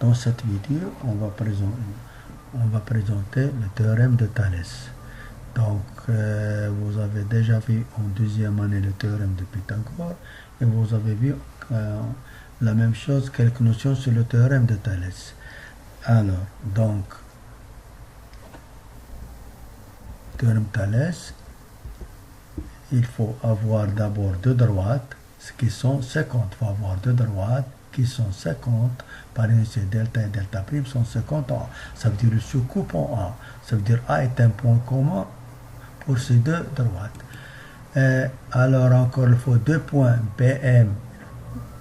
Dans cette vidéo, on va présenter le théorème de Thalès. Donc, vous avez déjà vu en deuxième année le théorème de Pythagore et vous avez vu la même chose, quelques notions sur le théorème de Thalès. Alors, donc, théorème de Thalès, il faut avoir d'abord deux droites, ce qui sont 50. Il faut avoir deux droites qui sont 50 par unité delta et delta prime sont 50 en A. Ça veut dire le sous-coupe en A. Ça veut dire A est un point commun pour ces deux droites. Alors encore, il faut deux points BM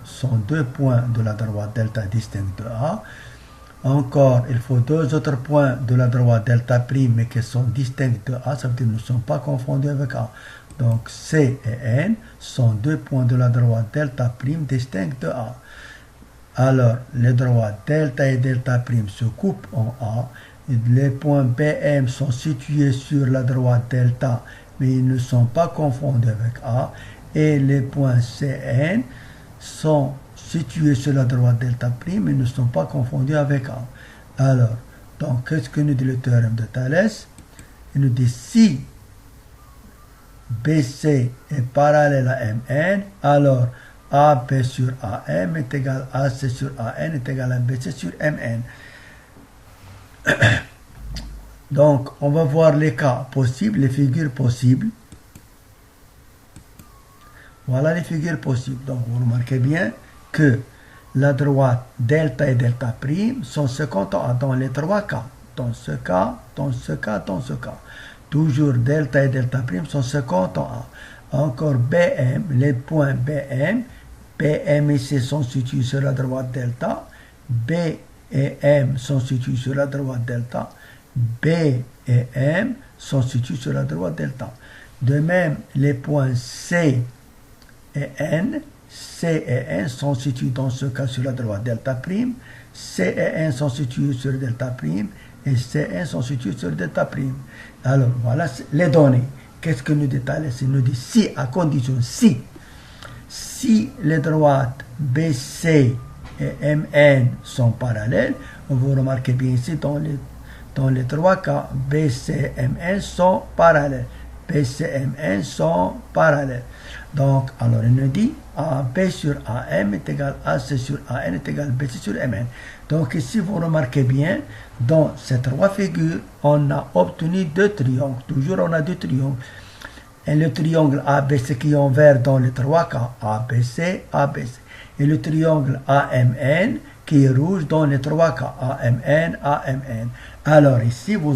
sont deux points de la droite delta distincts de A. Encore, il faut deux autres points de la droite delta prime mais qui sont distincts de A. Ça veut dire qu'ils ne sont pas confondus avec A. Donc C et N sont deux points de la droite delta prime distincts de A. Alors, les droites delta et delta prime se coupent en A. Les points BM sont situés sur la droite delta, mais ils ne sont pas confondus avec A. Et les points CN sont situés sur la droite delta prime, mais ne sont pas confondus avec A. Alors, donc, qu'est-ce que nous dit le théorème de Thalès? Il nous dit si BC est parallèle à MN, alors AB sur AM est égal à AC sur AN est égal à BC sur MN. Donc, on va voir les cas possibles, les figures possibles. Voilà les figures possibles. Donc, vous remarquez bien que la droite delta et delta prime sont 50 dans les trois cas. Dans ce cas, dans ce cas, dans ce cas. Toujours delta et delta prime sont 50 en A. Encore BM, les points BM et C sont situés sur la droite delta, B et M sont situés sur la droite delta, B et M sont situés sur la droite delta. De même, les points C et N sont situés dans ce cas sur la droite delta prime, C et N sont situés sur delta prime, et Cn sont situés sur delta prime. Alors, voilà les données. Qu'est-ce que nous dit Thalès? Il nous dit si, à condition si les droites BC et MN sont parallèles, vous remarquez bien ici dans les trois cas, BC et MN sont parallèles. BC et MN sont parallèles. Donc, alors il nous dit AB sur AM est égal à AC sur AN est égal à BC sur MN. Donc ici, vous remarquez bien, dans ces trois figures, on a obtenu deux triangles. Toujours, on a deux triangles. Et le triangle ABC qui est en vert dans les trois cas, ABC, ABC. Et le triangle AMN qui est rouge dans les trois cas, AMN, AMN. Alors ici, vous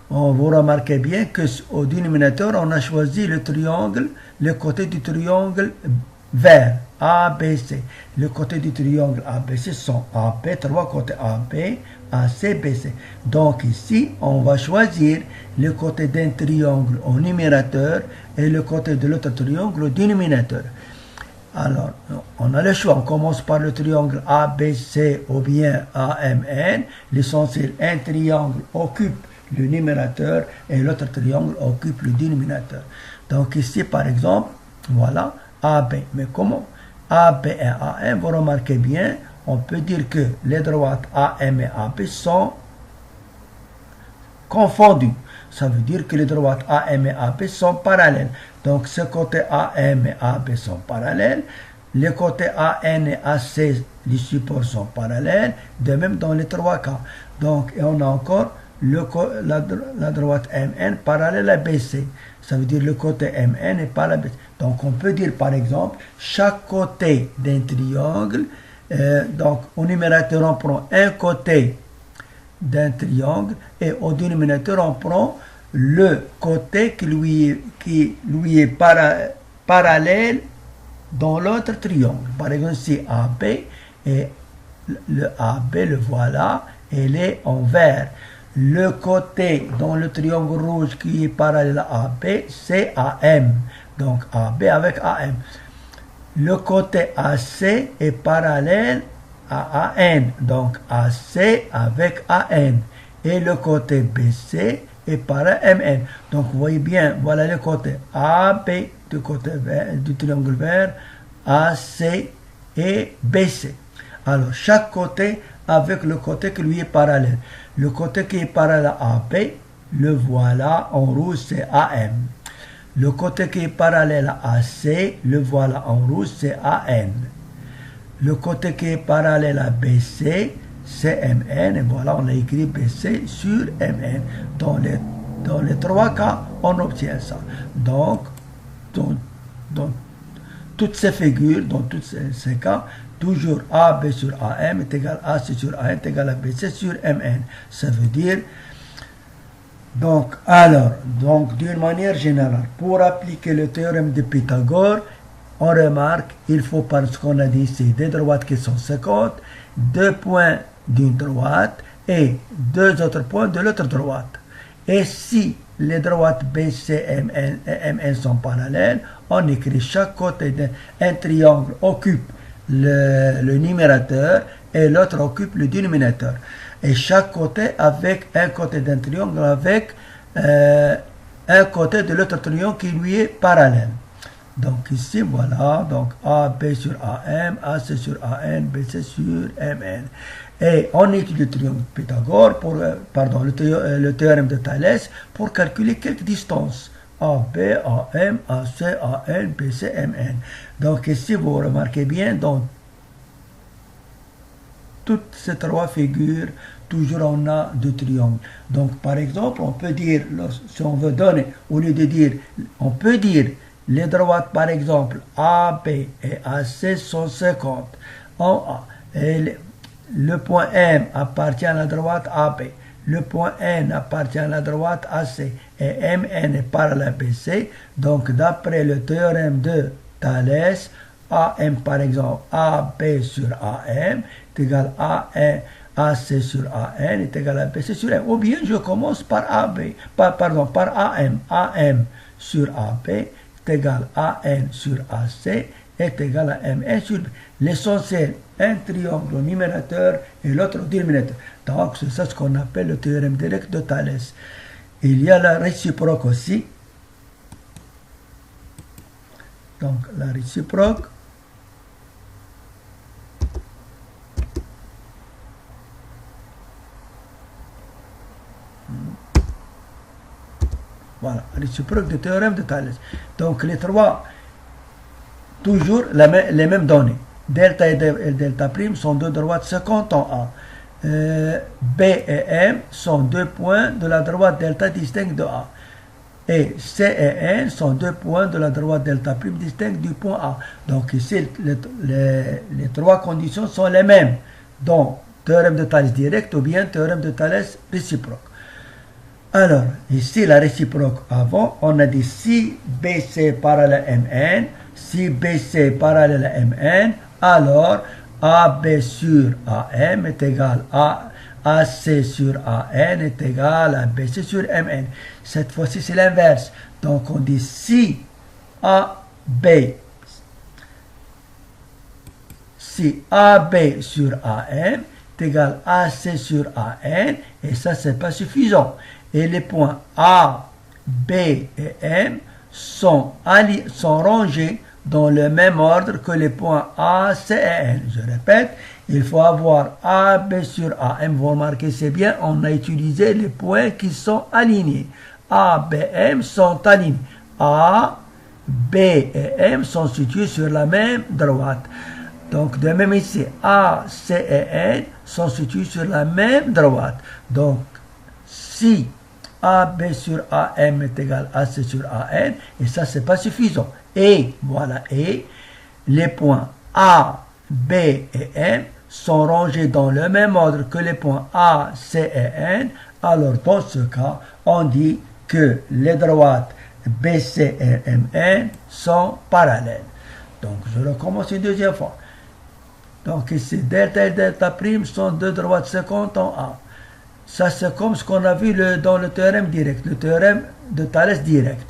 remarquez bien qu'au dénominateur, on a choisi le triangle, le côté du triangle vert, ABC. Le côté du triangle ABC sont AB, trois côtés AB, AC, BC. Donc ici, on va choisir le côté d'un triangle au numérateur et le côté de l'autre triangle au dénominateur. Alors, on a le choix. On commence par le triangle ABC ou bien AMN. L'essentiel, un triangle occupe le numérateur et l'autre triangle occupe le dénominateur. Donc ici, par exemple, voilà, AB. Mais comment? AB et AM, vous remarquez bien, on peut dire que les droites AM et AB sont confondues. Ça veut dire que les droites AM et AB sont parallèles. Donc, ce côté AM et AB sont parallèles. Les côtés AN et AC, les supports sont parallèles. De même dans les trois cas. Donc, et on a encore la droite MN parallèle à BC. Ça veut dire le côté MN est parallèle à BC. Donc, on peut dire, par exemple, chaque côté d'un triangle, donc au numérateur, on prend un côté d'un triangle et au dénominateur, on prend le côté qui lui est parallèle dans l'autre triangle. Par exemple, si AB et le AB, le voilà, il est en vert. Le côté dans le triangle rouge qui est parallèle à AB, c'est AM. Donc AB avec AM. Le côté AC est parallèle à AN. Donc AC avec AN. Et le côté BC est parallèle à MN. Donc vous voyez bien, voilà le côté AB du côté vert, du triangle vert, AC et BC. Alors chaque côté avec le côté qui lui est parallèle. Le côté qui est parallèle à AB, le voilà en rouge, c'est AM. Le côté qui est parallèle à AC, le voilà en rouge, c'est AN. Le côté qui est parallèle à BC, c'est MN. Et voilà, on a écrit BC sur MN. Dans les trois cas, on obtient ça. Donc, dans toutes ces figures, dans tous ces cas, toujours AB sur AM est égal à AC sur AN est égal à BC sur MN. Ça veut dire, donc d'une manière générale, pour appliquer le théorème de Pythagore, on remarque, il faut, parce qu'on a dit ici, des droites qui sont 50, 2 points d'une droite et 2 autres points de l'autre droite. Et si les droites BC, MN et MN sont parallèles, on écrit chaque côté d'un triangle occupe le numérateur et l'autre occupe le dénominateur. Et chaque côté avec un côté d'un triangle avec un côté de l'autre triangle qui lui est parallèle. Donc ici, voilà, donc AB sur AM, AC sur AN, BC sur MN. Et on utilise le triangle de Pythagore, le théorème de Thalès, pour calculer quelques distances. AB, AM, AC, AN, BC, MN. Donc ici, vous remarquez bien, dans toutes ces trois figures, toujours on a deux triangles. Donc par exemple, on peut dire, si on veut donner, au lieu de dire, on peut dire, les droites, par exemple, AB et AC sont 50 en A. Et le point M appartient à la droite AB. Le point N appartient à la droite AC. Et MN est parallèle à BC. Donc, d'après le théorème de Thalès, AM, par exemple, AB sur AM est égal à AC sur AN est égal à BC sur M. Ou bien, je commence par par AM. AM sur AB est égal à N sur AC est égal à MN sur B. L'essentiel, un triangle au numérateur et l'autre au dénominateur. Donc, c'est ça ce qu'on appelle le théorème direct de Thalès. Il y a la réciproque aussi. Donc, la réciproque. Voilà, réciproque du théorème de Thalès. Donc, les trois, toujours les mêmes données. Delta et delta prime sont deux droites 50 en A. B et M sont deux points de la droite delta distincte de A. Et C et N sont deux points de la droite delta prime distincte du point A. Donc ici, les trois conditions sont les mêmes. Donc, théorème de Thalès direct ou bien théorème de Thalès réciproque. Alors, ici, la réciproque avant, on a dit si BC parallèle à MN, si BC parallèle à MN, alors AB sur AM est égal à AC sur AN est égal à BC sur MN. Cette fois-ci, c'est l'inverse. Donc, on dit si AB sur AM est égal à AC sur AN, et ça, c'est pas suffisant. Et les points A, B et M sont rangés dans le même ordre que les points A, C et N. Je répète, il faut avoir A, B sur AM. Vous remarquez, c'est bien, on a utilisé les points qui sont alignés. A, B, M sont alignés. A, B et M sont situés sur la même droite. Donc, de même ici, A, C et N sont situés sur la même droite. Donc, si AB sur AM est égal à AC sur AN, et ça, c'est pas suffisant. Et, voilà, et les points A, B et M sont rangés dans le même ordre que les points A, C et N. Alors, dans ce cas, on dit que les droites BC et MN sont parallèles. Donc, je recommence une deuxième fois. Donc, ici, delta et delta prime sont deux droites 50 en A. Ça, c'est comme ce qu'on a vu dans le théorème direct, le théorème de Thalès direct.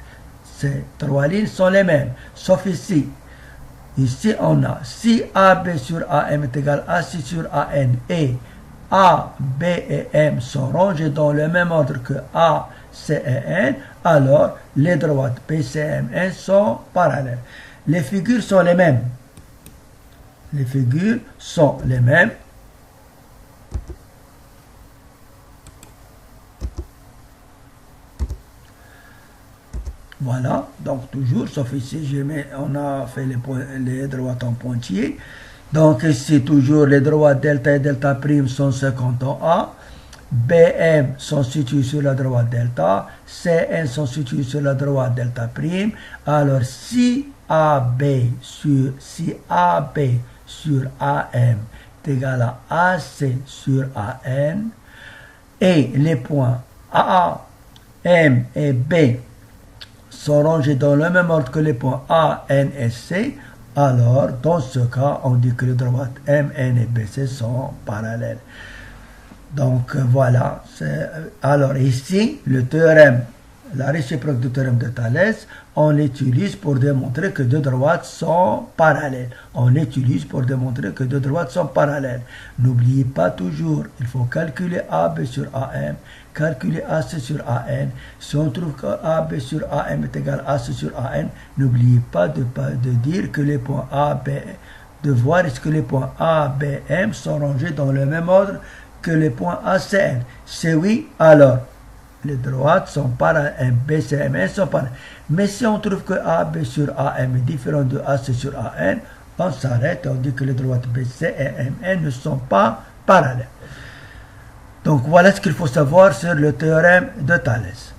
Ces trois lignes sont les mêmes, sauf ici. Ici, on a si AB sur AM est égal à AC sur AN et A, B et M sont rangés dans le même ordre que A, C et N, alors les droites B, C, M, N sont parallèles. Les figures sont les mêmes. Les figures sont les mêmes. Voilà, donc toujours, sauf ici, on a fait les droites en pointillés. Donc ici, toujours, les droites delta et delta prime sont 50 en A. BM sont situés sur la droite delta. CN sont situés sur la droite delta prime. Alors, si AB sur AM est égal à AC sur AN, et les points A, M et B sont rangés dans le même ordre que les points A, N et C, alors dans ce cas, on dit que les droites M, N et B, C sont parallèles. Donc voilà, alors ici, le théorème, la réciproque du théorème de Thalès, on l'utilise pour démontrer que deux droites sont parallèles. On l'utilise pour démontrer que deux droites sont parallèles. N'oubliez pas toujours, il faut calculer AB sur AM, calculer AC sur AN. Si on trouve que AB sur AM est égal à AC sur AN, n'oubliez pas de dire que les points AB, de voir est-ce que les points A, B, M sont rangés dans le même ordre que les points ACN. C'est oui, alors les droites sont parallèles, B, C, M, N sont parallèles. Mais si on trouve que AB sur AM est différent de AC sur AN, on s'arrête et on dit que les droites B, C et M, N ne sont pas parallèles. Donc voilà ce qu'il faut savoir sur le théorème de Thalès.